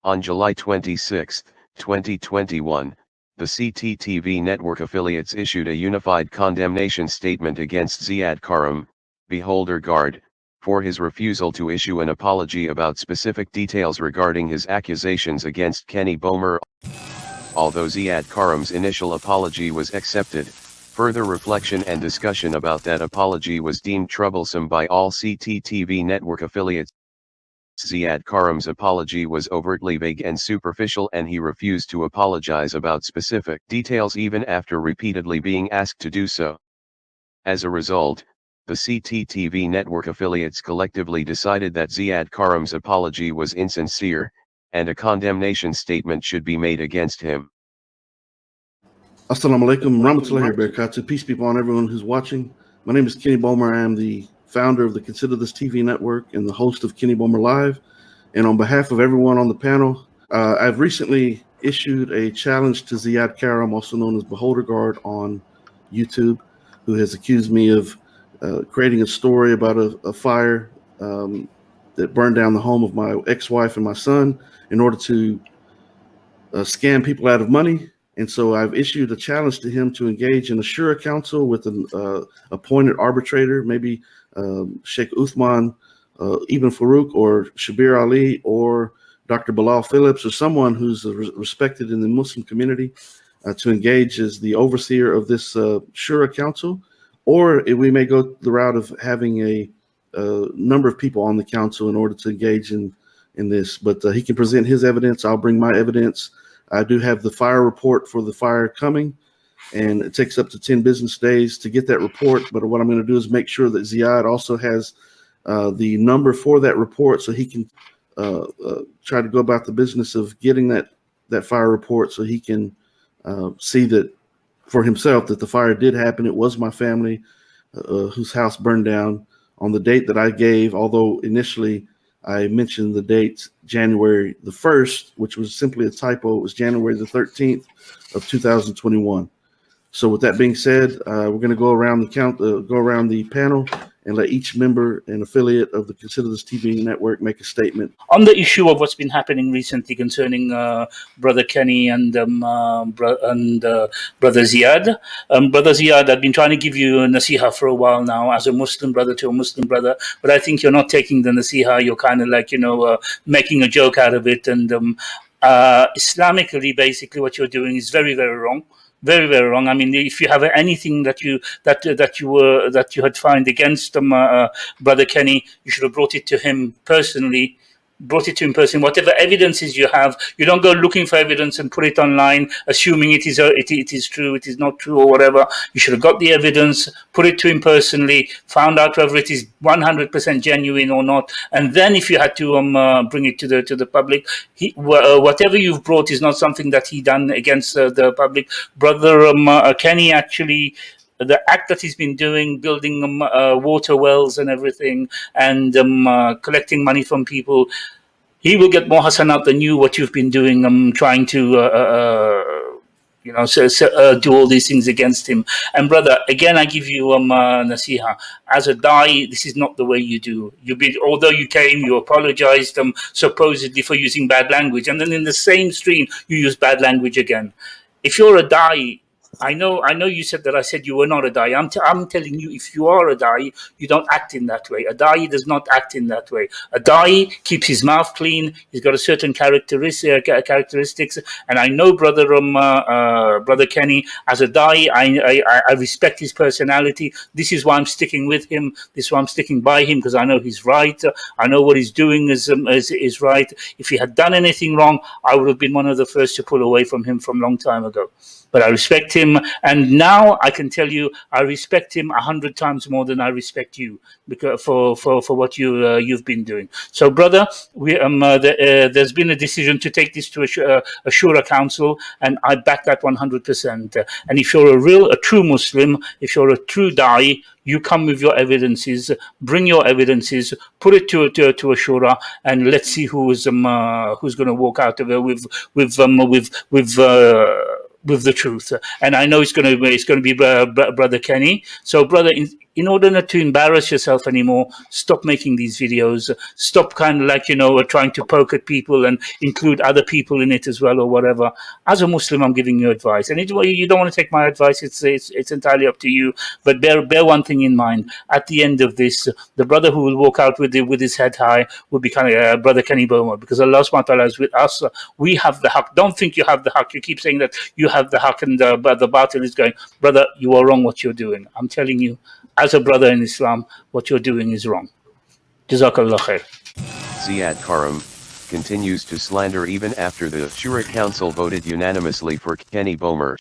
On July 26, 2021, the CTTV network affiliates issued a unified condemnation statement against Ziyad Karam, beholder guard, for his refusal to issue an apology about specific details regarding his accusations against Kenny Bomer. Although Ziyad Karam's initial apology was accepted, further reflection and discussion about that apology was deemed troublesome by all CTTV network affiliates. Ziyad Karam's apology was overtly vague and superficial, and he refused to apologize about specific details even after repeatedly being asked to do so. As a result, the CTTV network affiliates collectively decided that Ziyad Karam's apology was insincere, and a condemnation statement should be made against him. Assalamu alaikum, rahmatullahi wa barakatuh. Peace be upon everyone who's watching. My name is Kenny Bomer. I am the founder of the Consider This TV network and the host of Kenny Bomer Live. And on behalf of everyone on the panel, I've recently issued a challenge to Ziyad Karam, also known as Beholder Guard on YouTube, who has accused me of creating a story about a fire that burned down the home of my ex-wife and my son in order to scam people out of money. And so I've issued a challenge to him to engage in a Shura Council with an appointed arbitrator, maybe Sheikh Uthman Ibn Farouk or Shabir Ali or Dr. Bilal Phillips or someone who's respected in the Muslim community to engage as the overseer of this Shura Council. Or we may go the route of having a number of people on the council in order to engage in this. But he can present his evidence. I'll bring my evidence. I do have the fire report for the fire coming, and it takes up to 10 business days to get that report. But what I'm going to do is make sure that Ziyad also has the number for that report so he can try to go about the business of getting that fire report so he can see that for himself that the fire did happen. It was my family whose house burned down on the date that I gave, although initially I mentioned the date January the 1st, which was simply a typo. It was January the 13th of 2021. So with that being said, we're going to go around the panel and let each member and affiliate of the Consider This TV network make a statement. On the issue of what's been happening recently concerning Brother Kenny and Brother Ziyad. Brother Ziyad, I've been trying to give you a nasiha for a while now as a Muslim brother to a Muslim brother, but I think you're not taking the nasiha. You're kind of like, making a joke out of it. And Islamically, basically what you're doing is very, very wrong. Very, very wrong. I mean, if you have anything that you had found against Brother Kenny, you should have brought it to him personally. Whatever evidences you have, you don't go looking for evidence and put it online, assuming it is true, it is not true, or whatever. You should have got the evidence, put it to him personally, found out whether it is 100% genuine or not, and then if you had to bring it to the public, whatever you've brought is not something that he done against the public. Brother Kenny actually. The act that he's been doing, building water wells and everything, and collecting money from people, he will get more hasanat than you. What you've been doing, trying to do all these things against him. And brother, again, I give you nasiha. As a da'i, this is not the way you do. Although you came, you apologized supposedly for using bad language, and then in the same stream you use bad language again. If you're a da'i, I know you said that I said you were not a da'i. I'm telling you, if you are a da'i, you don't act in that way. A da'i does not act in that way. A da'i keeps his mouth clean. He's got a certain characteristics. And I know Brother Kenny, as a da'i, I respect his personality. This is why I'm sticking with him. This is why I'm sticking by him, because I know he's right. I know what he's doing is right. If he had done anything wrong, I would have been one of the first to pull away from him from a long time ago. But I respect him, and now I can tell you I respect him 100 times more than I respect you, because for what you've been doing. So, brother, there's been a decision to take this to a Shura Council, and I back that 100%. And if you're a true Muslim, if you're a true da'i, you come with your evidences, bring your evidences, put it to a Shura, and let's see who's going to walk out of there with the truth. And I know it's going to be Brother Kenny. So, brother, in order not to embarrass yourself anymore, stop making these videos. Stop kind of like, trying to poke at people and include other people in it as well or whatever. As a Muslim, I'm giving you advice. And you don't want to take my advice. It's entirely up to you. But bear one thing in mind. At the end of this, the brother who will walk out with his head high will be kind of Brother Kenny Bomer, because Allah subhanahu wa ta'ala is with us. We have the haqq. Don't think you have the haqq. You keep saying that you have the haqq and the batil is going. Brother, you are wrong what you're doing. I'm telling you, as a brother in Islam, what you're doing is wrong. Jazakallah khair. Ziyad Karam continues to slander even after the Shura Council voted unanimously for Kenny Bomer.